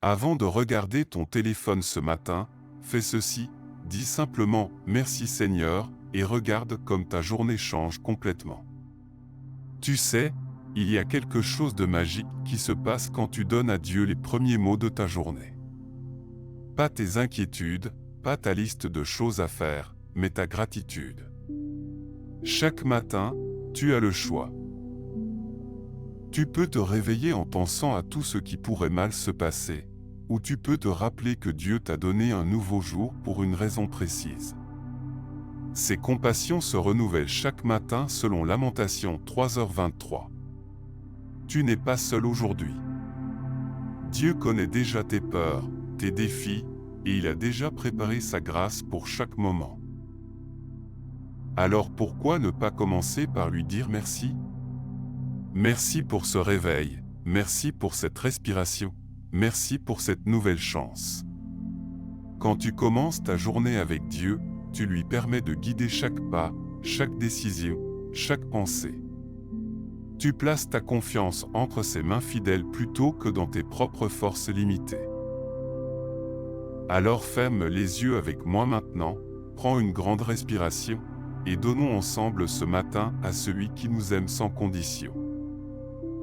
Avant de regarder ton téléphone ce matin, fais ceci, dis simplement « Merci Seigneur » et regarde comme ta journée change complètement. Tu sais, il y a quelque chose de magique qui se passe quand tu donnes à Dieu les premiers mots de ta journée. Pas tes inquiétudes, pas ta liste de choses à faire, mais ta gratitude. Chaque matin, tu as le choix. Tu peux te réveiller en pensant à tout ce qui pourrait mal se passer, ou tu peux te rappeler que Dieu t'a donné un nouveau jour pour une raison précise. Ses compassions se renouvellent chaque matin selon Lamentation 3h23. Tu n'es pas seul aujourd'hui. Dieu connaît déjà tes peurs, tes défis, et il a déjà préparé sa grâce pour chaque moment. Alors pourquoi ne pas commencer par lui dire merci? Merci pour ce réveil, merci pour cette respiration, merci pour cette nouvelle chance. Quand tu commences ta journée avec Dieu, tu lui permets de guider chaque pas, chaque décision, chaque pensée. Tu places ta confiance entre ses mains fidèles plutôt que dans tes propres forces limitées. Alors ferme les yeux avec moi maintenant, prends une grande respiration, et donnons ensemble ce matin à celui qui nous aime sans condition.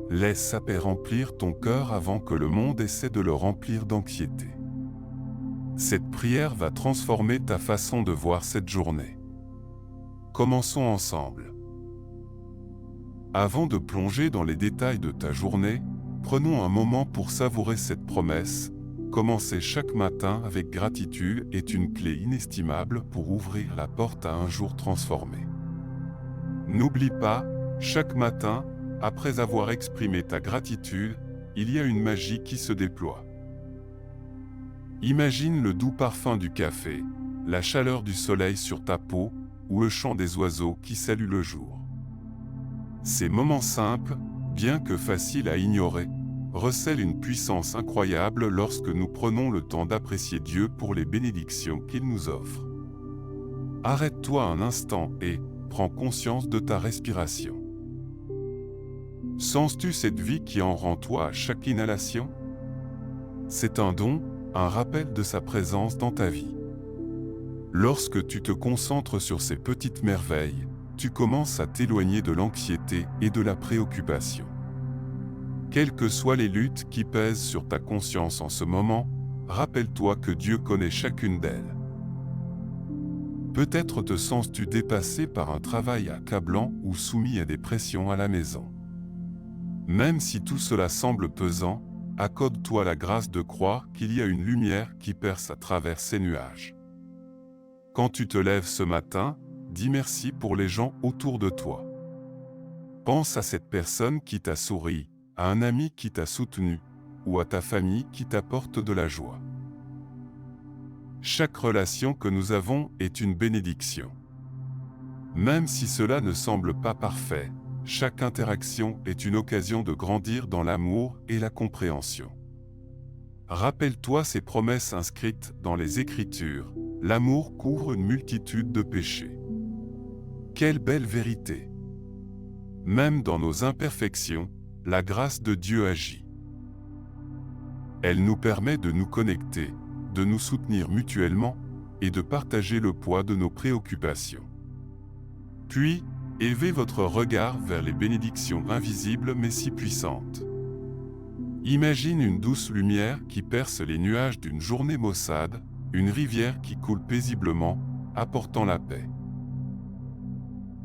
Laisse sa paix remplir ton cœur avant que le monde essaie de le remplir d'anxiété. Cette prière va transformer ta façon de voir cette journée. Commençons ensemble. Avant de plonger dans les détails de ta journée, prenons un moment pour savourer cette promesse. Commencer chaque matin avec gratitude est une clé inestimable pour ouvrir la porte à un jour transformé. N'oublie pas, chaque matin, après avoir exprimé ta gratitude, il y a une magie qui se déploie. Imagine le doux parfum du café, la chaleur du soleil sur ta peau, ou le chant des oiseaux qui saluent le jour. Ces moments simples, bien que faciles à ignorer, recèlent une puissance incroyable lorsque nous prenons le temps d'apprécier Dieu pour les bénédictions qu'il nous offre. Arrête-toi un instant et prends conscience de ta respiration. Sens-tu cette vie qui en rend toi à chaque inhalation? C'est un don, un rappel de sa présence dans ta vie. Lorsque tu te concentres sur ces petites merveilles, tu commences à t'éloigner de l'anxiété et de la préoccupation. Quelles que soient les luttes qui pèsent sur ta conscience en ce moment, rappelle-toi que Dieu connaît chacune d'elles. Peut-être te sens-tu dépassé par un travail accablant ou soumis à des pressions à la maison. Même si tout cela semble pesant, accorde-toi la grâce de croire qu'il y a une lumière qui perce à travers ces nuages. Quand tu te lèves ce matin, dis merci pour les gens autour de toi. Pense à cette personne qui t'a souri, à un ami qui t'a soutenu, ou à ta famille qui t'apporte de la joie. Chaque relation que nous avons est une bénédiction. Même si cela ne semble pas parfait, chaque interaction est une occasion de grandir dans l'amour et la compréhension. Rappelle-toi ces promesses inscrites dans les Écritures, l'amour couvre une multitude de péchés. Quelle belle vérité! Même dans nos imperfections, la grâce de Dieu agit. Elle nous permet de nous connecter, de nous soutenir mutuellement et de partager le poids de nos préoccupations. Puis, élevez votre regard vers les bénédictions invisibles mais si puissantes. Imagine une douce lumière qui perce les nuages d'une journée maussade, une rivière qui coule paisiblement, apportant la paix.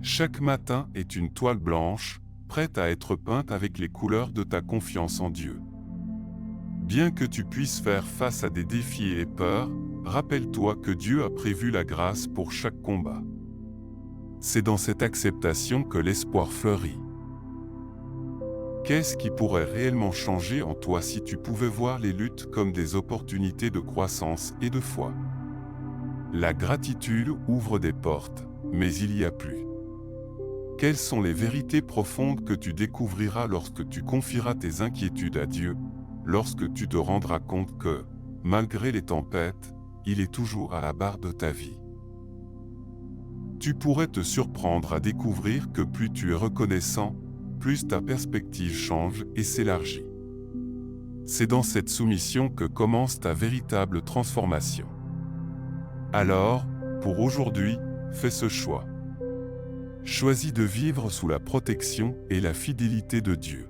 Chaque matin est une toile blanche, prête à être peinte avec les couleurs de ta confiance en Dieu. Bien que tu puisses faire face à des défis et peurs, rappelle-toi que Dieu a prévu la grâce pour chaque combat. C'est dans cette acceptation que l'espoir fleurit. Qu'est-ce qui pourrait réellement changer en toi si tu pouvais voir les luttes comme des opportunités de croissance et de foi? La gratitude ouvre des portes, mais il y a plus. Quelles sont les vérités profondes que tu découvriras lorsque tu confieras tes inquiétudes à Dieu, lorsque tu te rendras compte que, malgré les tempêtes, il est toujours à la barre de ta vie? Tu pourrais te surprendre à découvrir que plus tu es reconnaissant, plus ta perspective change et s'élargit. C'est dans cette soumission que commence ta véritable transformation. Alors, pour aujourd'hui, fais ce choix. Choisis de vivre sous la protection et la fidélité de Dieu.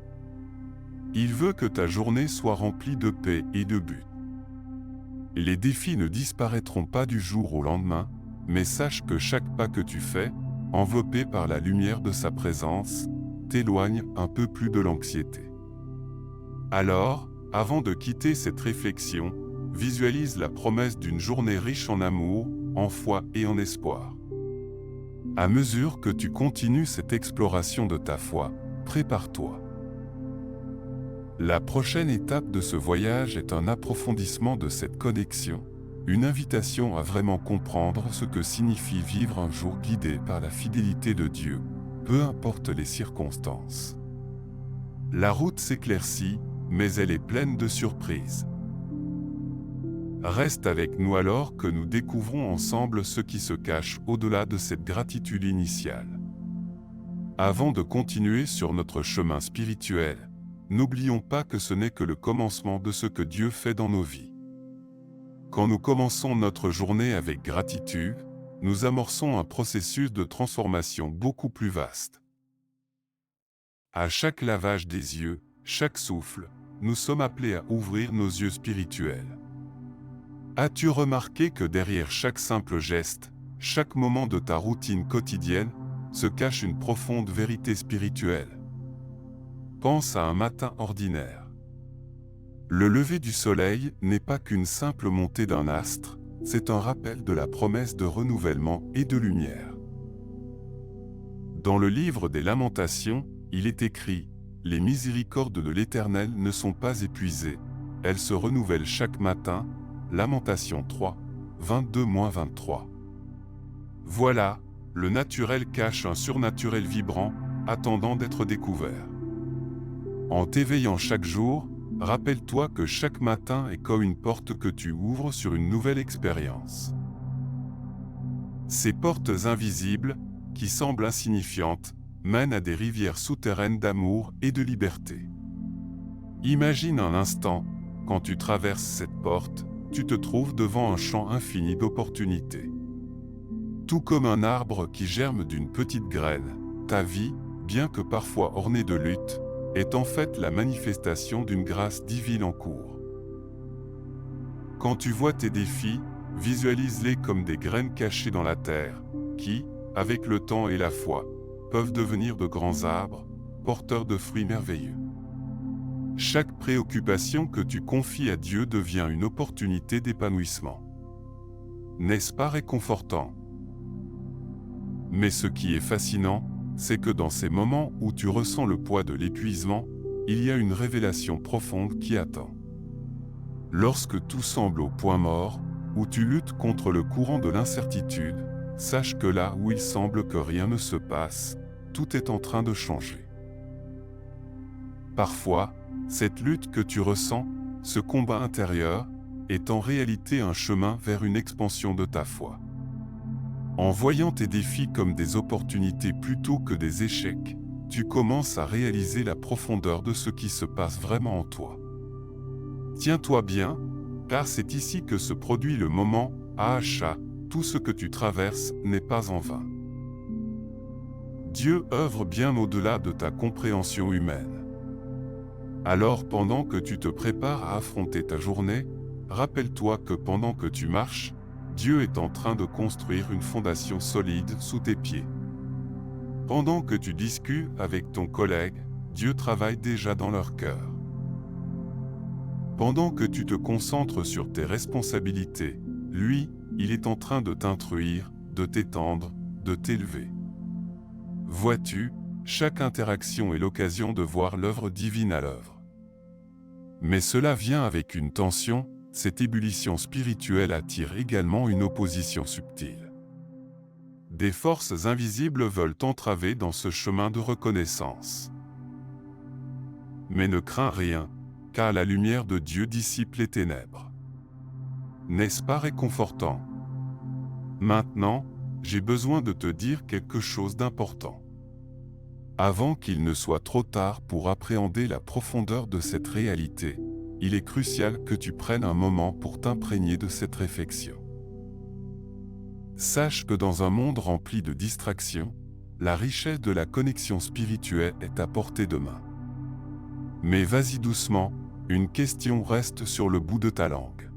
Il veut que ta journée soit remplie de paix et de but. Les défis ne disparaîtront pas du jour au lendemain, mais sache que chaque pas que tu fais, enveloppé par la lumière de sa présence, t'éloigne un peu plus de l'anxiété. Alors, avant de quitter cette réflexion, visualise la promesse d'une journée riche en amour, en foi et en espoir. À mesure que tu continues cette exploration de ta foi, prépare-toi. La prochaine étape de ce voyage est un approfondissement de cette connexion, une invitation à vraiment comprendre ce que signifie vivre un jour guidé par la fidélité de Dieu, peu importe les circonstances. La route s'éclaircit, mais elle est pleine de surprises. Reste avec nous alors que nous découvrons ensemble ce qui se cache au-delà de cette gratitude initiale. Avant de continuer sur notre chemin spirituel, n'oublions pas que ce n'est que le commencement de ce que Dieu fait dans nos vies. Quand nous commençons notre journée avec gratitude, nous amorçons un processus de transformation beaucoup plus vaste. À chaque lavage des yeux, chaque souffle, nous sommes appelés à ouvrir nos yeux spirituels. As-tu remarqué que derrière chaque simple geste, chaque moment de ta routine quotidienne, se cache une profonde vérité spirituelle? Pense à un matin ordinaire. Le lever du soleil n'est pas qu'une simple montée d'un astre, c'est un rappel de la promesse de renouvellement et de lumière. Dans le livre des Lamentations, il est écrit « Les miséricordes de l'Éternel ne sont pas épuisées, elles se renouvellent chaque matin » Lamentation 3, 22-23. Voilà, le naturel cache un surnaturel vibrant, attendant d'être découvert. En t'éveillant chaque jour, rappelle-toi que chaque matin est comme une porte que tu ouvres sur une nouvelle expérience. Ces portes invisibles, qui semblent insignifiantes, mènent à des rivières souterraines d'amour et de liberté. Imagine un instant, quand tu traverses cette porte, tu te trouves devant un champ infini d'opportunités. Tout comme un arbre qui germe d'une petite graine, ta vie, bien que parfois ornée de luttes, est en fait la manifestation d'une grâce divine en cours. Quand tu vois tes défis, visualise-les comme des graines cachées dans la terre, qui, avec le temps et la foi, peuvent devenir de grands arbres, porteurs de fruits merveilleux. Chaque préoccupation que tu confies à Dieu devient une opportunité d'épanouissement. N'est-ce pas réconfortant? Mais ce qui est fascinant, c'est que dans ces moments où tu ressens le poids de l'épuisement, il y a une révélation profonde qui attend. Lorsque tout semble au point mort, où tu luttes contre le courant de l'incertitude, sache que là où il semble que rien ne se passe, tout est en train de changer. Parfois, cette lutte que tu ressens, ce combat intérieur, est en réalité un chemin vers une expansion de ta foi. En voyant tes défis comme des opportunités plutôt que des échecs, tu commences à réaliser la profondeur de ce qui se passe vraiment en toi. Tiens-toi bien, car c'est ici que se produit le moment « Acha », tout ce que tu traverses n'est pas en vain. Dieu œuvre bien au-delà de ta compréhension humaine. Alors pendant que tu te prépares à affronter ta journée, rappelle-toi que pendant que tu marches, Dieu est en train de construire une fondation solide sous tes pieds. Pendant que tu discutes avec ton collègue, Dieu travaille déjà dans leur cœur. Pendant que tu te concentres sur tes responsabilités, lui, il est en train de t'instruire, de t'étendre, de t'élever. Vois-tu, chaque interaction est l'occasion de voir l'œuvre divine à l'œuvre. Mais cela vient avec une tension, cette ébullition spirituelle attire également une opposition subtile. Des forces invisibles veulent t'entraver dans ce chemin de reconnaissance. Mais ne crains rien, car la lumière de Dieu dissipe les ténèbres. N'est-ce pas réconfortant? Maintenant, j'ai besoin de te dire quelque chose d'important. Avant qu'il ne soit trop tard pour appréhender la profondeur de cette réalité, il est crucial que tu prennes un moment pour t'imprégner de cette réflexion. Sache que dans un monde rempli de distractions, la richesse de la connexion spirituelle est à portée de main. Mais vas-y doucement, une question reste sur le bout de ta langue.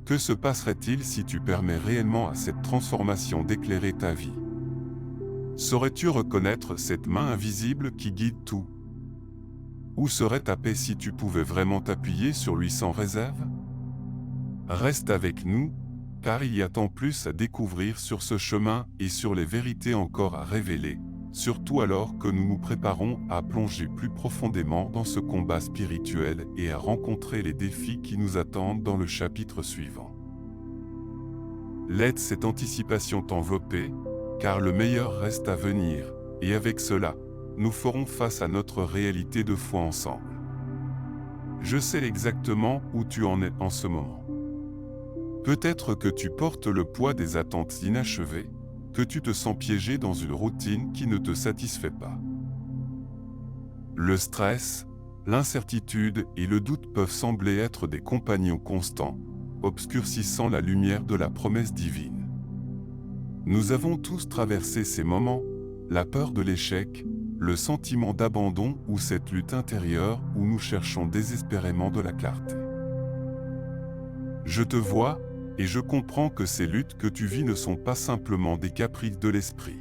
Que se passerait-il si tu permets réellement à cette transformation d'éclairer ta vie? Saurais-tu reconnaître cette main invisible qui guide tout? Où serait ta paix si tu pouvais vraiment t'appuyer sur lui sans réserve? Reste avec nous, car il y a tant plus à découvrir sur ce chemin et sur les vérités encore à révéler, surtout alors que nous nous préparons à plonger plus profondément dans ce combat spirituel et à rencontrer les défis qui nous attendent dans le chapitre suivant. Laisse cette anticipation t'envelopper, car le meilleur reste à venir, et avec cela, nous ferons face à notre réalité de foi ensemble. Je sais exactement où tu en es en ce moment. Peut-être que tu portes le poids des attentes inachevées, que tu te sens piégé dans une routine qui ne te satisfait pas. Le stress, l'incertitude et le doute peuvent sembler être des compagnons constants, obscurcissant la lumière de la promesse divine. Nous avons tous traversé ces moments, la peur de l'échec, le sentiment d'abandon ou cette lutte intérieure où nous cherchons désespérément de la clarté. Je te vois, et je comprends que ces luttes que tu vis ne sont pas simplement des caprices de l'esprit.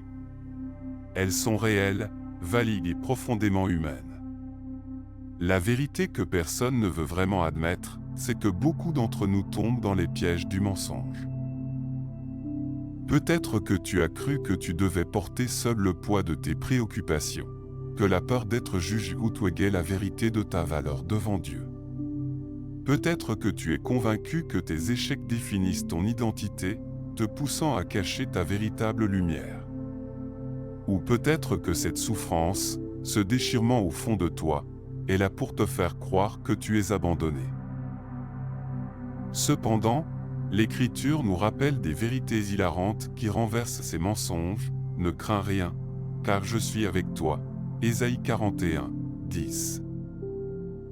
Elles sont réelles, valides et profondément humaines. La vérité que personne ne veut vraiment admettre, c'est que beaucoup d'entre nous tombent dans les pièges du mensonge. Peut-être que tu as cru que tu devais porter seul le poids de tes préoccupations, que la peur d'être jugé outweguait la vérité de ta valeur devant Dieu. Peut-être que tu es convaincu que tes échecs définissent ton identité, te poussant à cacher ta véritable lumière. Ou peut-être que cette souffrance, ce déchirement au fond de toi, est là pour te faire croire que tu es abandonné. Cependant, l'Écriture nous rappelle des vérités hilarantes qui renversent ces mensonges. Ne crains rien, car je suis avec toi. Ésaïe 41, 10.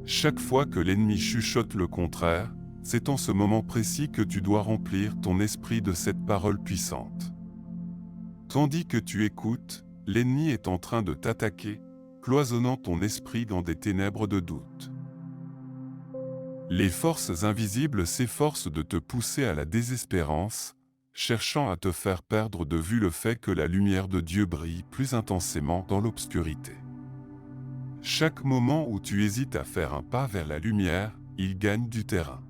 Chaque fois que l'ennemi chuchote le contraire, c'est en ce moment précis que tu dois remplir ton esprit de cette parole puissante. Tandis que tu écoutes, l'ennemi est en train de t'attaquer, cloisonnant ton esprit dans des ténèbres de doute. Les forces invisibles s'efforcent de te pousser à la désespérance, cherchant à te faire perdre de vue le fait que la lumière de Dieu brille plus intensément dans l'obscurité. Chaque moment où tu hésites à faire un pas vers la lumière, il gagne du terrain.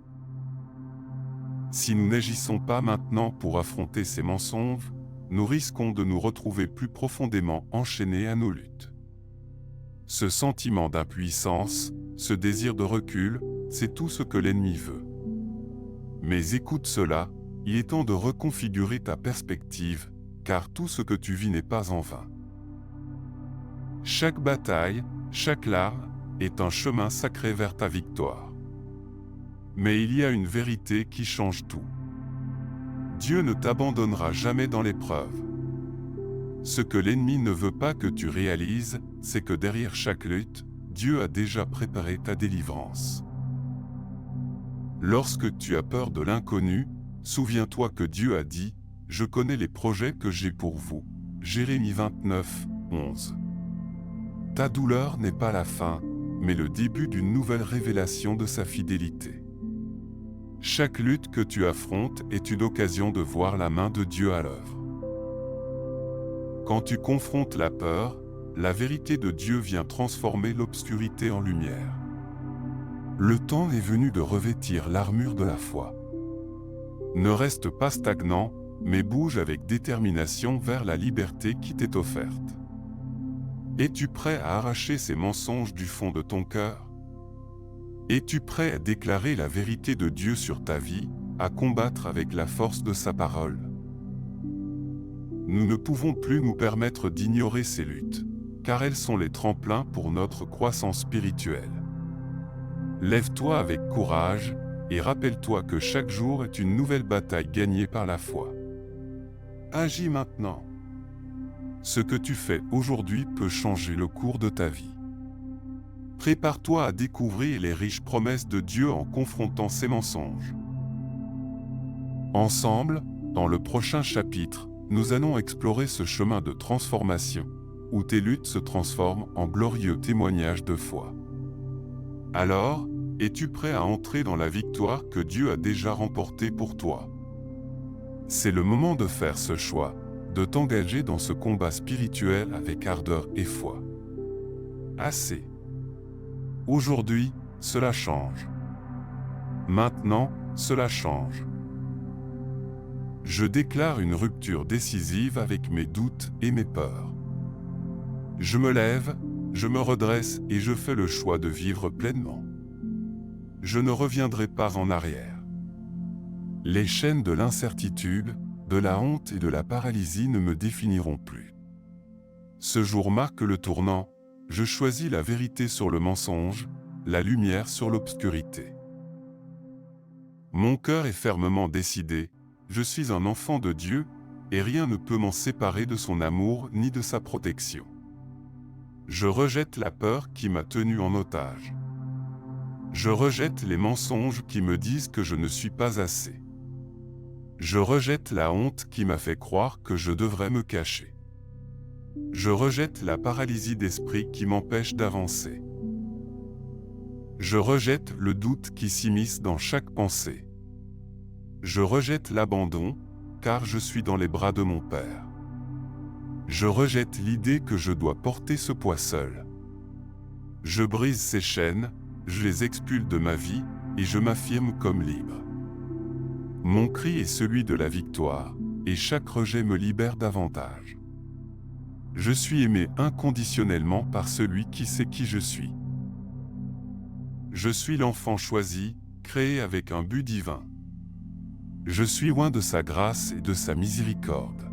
Si nous n'agissons pas maintenant pour affronter ces mensonges, nous risquons de nous retrouver plus profondément enchaînés à nos luttes. Ce sentiment d'impuissance, ce désir de recul, c'est tout ce que l'ennemi veut. Mais écoute cela, il est temps de reconfigurer ta perspective, car tout ce que tu vis n'est pas en vain. Chaque bataille, chaque larme, est un chemin sacré vers ta victoire. Mais il y a une vérité qui change tout. Dieu ne t'abandonnera jamais dans l'épreuve. Ce que l'ennemi ne veut pas que tu réalises, c'est que derrière chaque lutte, Dieu a déjà préparé ta délivrance. Lorsque tu as peur de l'inconnu, souviens-toi que Dieu a dit « Je connais les projets que j'ai pour vous ». Jérémie 29, 11. Ta douleur n'est pas la fin, mais le début d'une nouvelle révélation de sa fidélité. Chaque lutte que tu affrontes est une occasion de voir la main de Dieu à l'œuvre. Quand tu confrontes la peur, la vérité de Dieu vient transformer l'obscurité en lumière. Le temps est venu de revêtir l'armure de la foi. Ne reste pas stagnant, mais bouge avec détermination vers la liberté qui t'est offerte. Es-tu prêt à arracher ces mensonges du fond de ton cœur? Es-tu prêt à déclarer la vérité de Dieu sur ta vie, à combattre avec la force de sa parole? Nous ne pouvons plus nous permettre d'ignorer ces luttes, car elles sont les tremplins pour notre croissance spirituelle. Lève-toi avec courage, et rappelle-toi que chaque jour est une nouvelle bataille gagnée par la foi. Agis maintenant. Ce que tu fais aujourd'hui peut changer le cours de ta vie. Prépare-toi à découvrir les riches promesses de Dieu en confrontant ses mensonges. Ensemble, dans le prochain chapitre, nous allons explorer ce chemin de transformation, où tes luttes se transforment en glorieux témoignages de foi. Alors, es-tu prêt à entrer dans la victoire que Dieu a déjà remportée pour toi? C'est le moment de faire ce choix, de t'engager dans ce combat spirituel avec ardeur et foi. Assez. Aujourd'hui, cela change. Maintenant, cela change. Je déclare une rupture décisive avec mes doutes et mes peurs. Je me lève, je me redresse et je fais le choix de vivre pleinement. Je ne reviendrai pas en arrière. Les chaînes de l'incertitude, de la honte et de la paralysie ne me définiront plus. Ce jour marque le tournant, je choisis la vérité sur le mensonge, la lumière sur l'obscurité. Mon cœur est fermement décidé, je suis un enfant de Dieu, et rien ne peut m'en séparer de son amour ni de sa protection. Je rejette la peur qui m'a tenu en otage. Je rejette les mensonges qui me disent que je ne suis pas assez. Je rejette la honte qui m'a fait croire que je devrais me cacher. Je rejette la paralysie d'esprit qui m'empêche d'avancer. Je rejette le doute qui s'immisce dans chaque pensée. Je rejette l'abandon, car je suis dans les bras de mon Père. Je rejette l'idée que je dois porter ce poids seul. Je brise ces chaînes, je les expulse de ma vie, et je m'affirme comme libre. Mon cri est celui de la victoire, et chaque rejet me libère davantage. Je suis aimé inconditionnellement par celui qui sait qui je suis. Je suis l'enfant choisi, créé avec un but divin. Je suis loin de sa grâce et de sa miséricorde.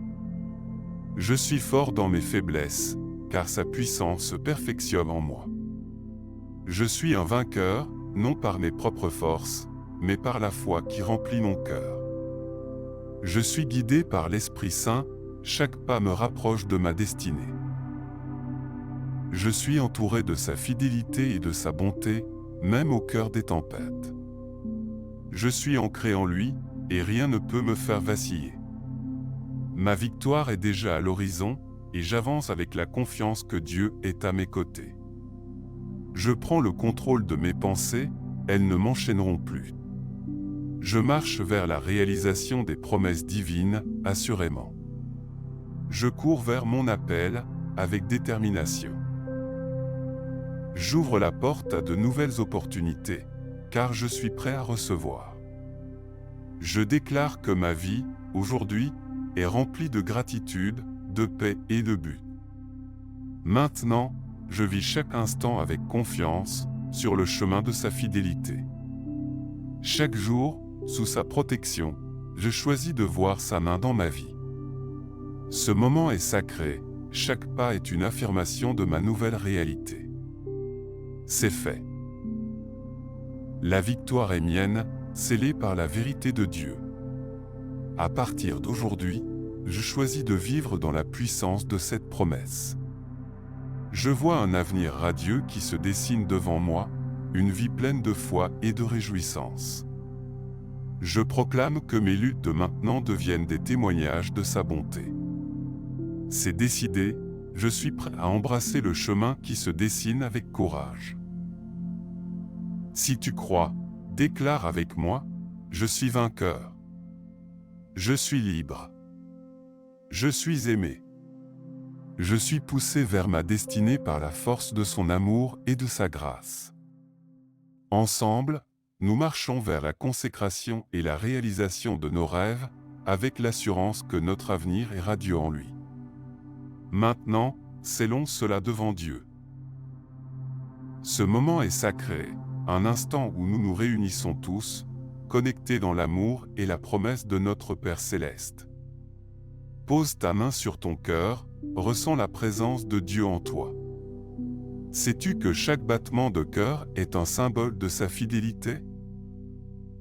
Je suis fort dans mes faiblesses, car sa puissance se perfectionne en moi. Je suis un vainqueur, non par mes propres forces, mais par la foi qui remplit mon cœur. Je suis guidé par l'Esprit Saint, chaque pas me rapproche de ma destinée. Je suis entouré de sa fidélité et de sa bonté, même au cœur des tempêtes. Je suis ancré en lui, et rien ne peut me faire vaciller. Ma victoire est déjà à l'horizon, et j'avance avec la confiance que Dieu est à mes côtés. Je prends le contrôle de mes pensées, elles ne m'enchaîneront plus. Je marche vers la réalisation des promesses divines, assurément. Je cours vers mon appel, avec détermination. J'ouvre la porte à de nouvelles opportunités, car je suis prêt à recevoir. Je déclare que ma vie, aujourd'hui, est remplie de gratitude, de paix et de but. Maintenant, je vis chaque instant avec confiance, sur le chemin de sa fidélité. Chaque jour, sous sa protection, je choisis de voir sa main dans ma vie. Ce moment est sacré, chaque pas est une affirmation de ma nouvelle réalité. C'est fait. La victoire est mienne, scellée par la vérité de Dieu. À partir d'aujourd'hui, je choisis de vivre dans la puissance de cette promesse. Je vois un avenir radieux qui se dessine devant moi, une vie pleine de foi et de réjouissance. Je proclame que mes luttes de maintenant deviennent des témoignages de sa bonté. C'est décidé, je suis prêt à embrasser le chemin qui se dessine avec courage. Si tu crois, déclare avec moi, je suis vainqueur. Je suis libre. Je suis aimé. Je suis poussé vers ma destinée par la force de son amour et de sa grâce. Ensemble, nous marchons vers la consécration et la réalisation de nos rêves, avec l'assurance que notre avenir est radieux en lui. Maintenant, scellons cela devant Dieu. Ce moment est sacré, un instant où nous nous réunissons tous, connectés dans l'amour et la promesse de notre Père Céleste. Pose ta main sur ton cœur, ressens la présence de Dieu en toi. Sais-tu que chaque battement de cœur est un symbole de sa fidélité?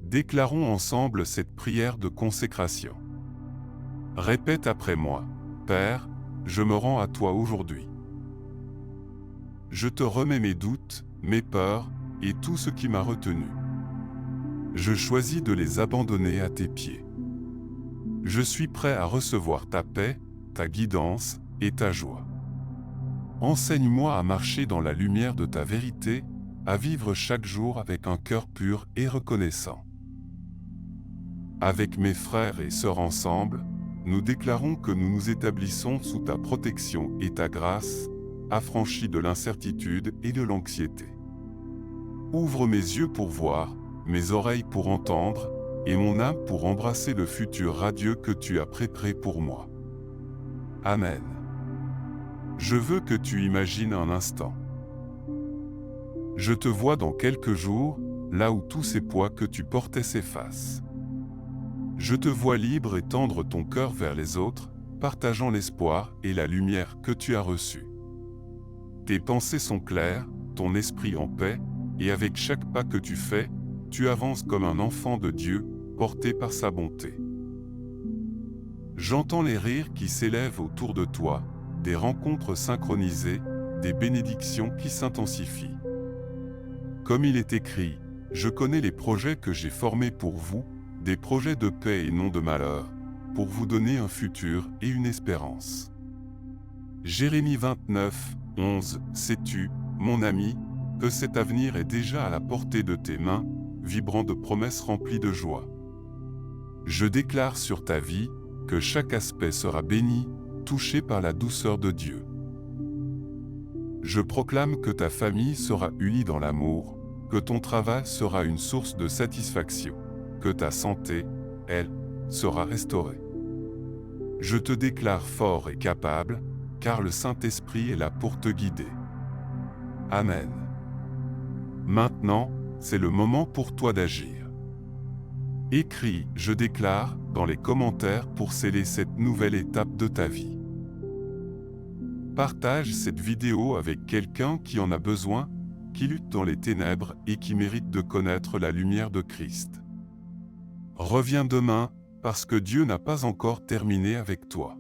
Déclarons ensemble cette prière de consécration. Répète après moi, Père, je me rends à toi aujourd'hui. Je te remets mes doutes, mes peurs, et tout ce qui m'a retenu. Je choisis de les abandonner à tes pieds. Je suis prêt à recevoir ta paix, ta guidance et ta joie. Enseigne-moi à marcher dans la lumière de ta vérité, à vivre chaque jour avec un cœur pur et reconnaissant. Avec mes frères et sœurs ensemble, nous déclarons que nous nous établissons sous ta protection et ta grâce, affranchis de l'incertitude et de l'anxiété. Ouvre mes yeux pour voir, mes oreilles pour entendre, et mon âme pour embrasser le futur radieux que tu as préparé pour moi. Amen. Je veux que tu imagines un instant. Je te vois dans quelques jours, là où tous ces poids que tu portais s'effacent. Je te vois libre et tendre ton cœur vers les autres, partageant l'espoir et la lumière que tu as reçus. Tes pensées sont claires, ton esprit en paix, et avec chaque pas que tu fais, tu avances comme un enfant de Dieu, porté par sa bonté. J'entends les rires qui s'élèvent autour de toi, des rencontres synchronisées, des bénédictions qui s'intensifient. Comme il est écrit, je connais les projets que j'ai formés pour vous, des projets de paix et non de malheur, pour vous donner un futur et une espérance. Jérémie 29, 11. Sais-tu, mon ami, que cet avenir est déjà à la portée de tes mains, vibrant de promesses remplies de joie. Je déclare sur ta vie que chaque aspect sera béni, touché par la douceur de Dieu. Je proclame que ta famille sera unie dans l'amour, que ton travail sera une source de satisfaction, que ta santé, elle, sera restaurée. Je te déclare fort et capable, car le Saint-Esprit est là pour te guider. Amen. Maintenant, c'est le moment pour toi d'agir. Écris « Je déclare » dans les commentaires pour sceller cette nouvelle étape de ta vie. Partage cette vidéo avec quelqu'un qui en a besoin, qui lutte dans les ténèbres et qui mérite de connaître la lumière de Christ. Reviens demain, parce que Dieu n'a pas encore terminé avec toi.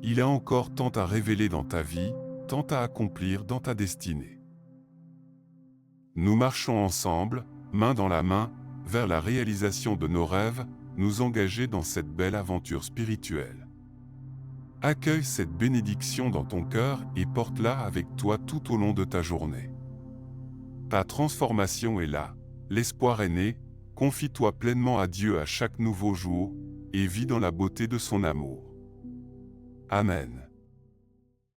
Il a encore tant à révéler dans ta vie, tant à accomplir dans ta destinée. Nous marchons ensemble, main dans la main, vers la réalisation de nos rêves, nous engager dans cette belle aventure spirituelle. Accueille cette bénédiction dans ton cœur et porte-la avec toi tout au long de ta journée. Ta transformation est là, l'espoir est né, confie-toi pleinement à Dieu à chaque nouveau jour, et vis dans la beauté de son amour. Amen.